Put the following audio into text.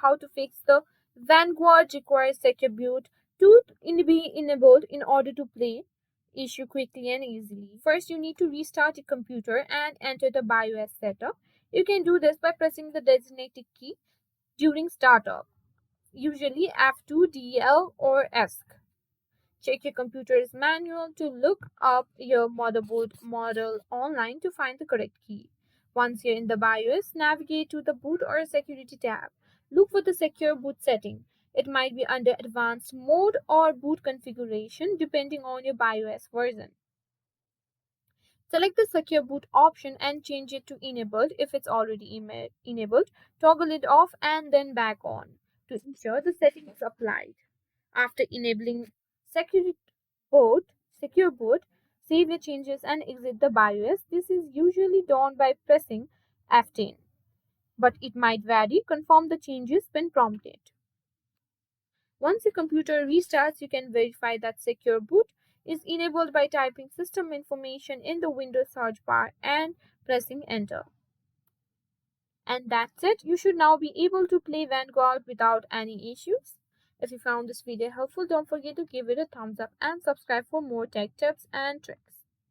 how to fix the Vanguard requires secure boot to be enabled in order to play issue quickly and easily. First, you need to restart your computer and enter the BIOS setup. You can do this by pressing the designated key during startup, usually F2, DL, or ESC. Check your computer's manual to look up your motherboard model online to find the correct key. Once you're in the BIOS, navigate to the Boot or Security tab. Look for the Secure Boot setting. It might be under Advanced Mode or Boot Configuration depending on your BIOS version. Select the Secure Boot option and change it to Enabled if it's already enabled. Toggle it off and then back on to ensure the setting is applied. After enabling Secure Boot, Secure Boot, save your changes and exit the BIOS. This is usually done by pressing F10, but it might vary. Confirm the changes when prompted. Once your computer restarts, you can verify that Secure Boot is enabled by typing system information in the Windows search bar and pressing enter. And that's it. You should now be able to play Vanguard without any issues. If you found this video helpful, don't forget to give it a thumbs up and subscribe for more tech tips and tricks.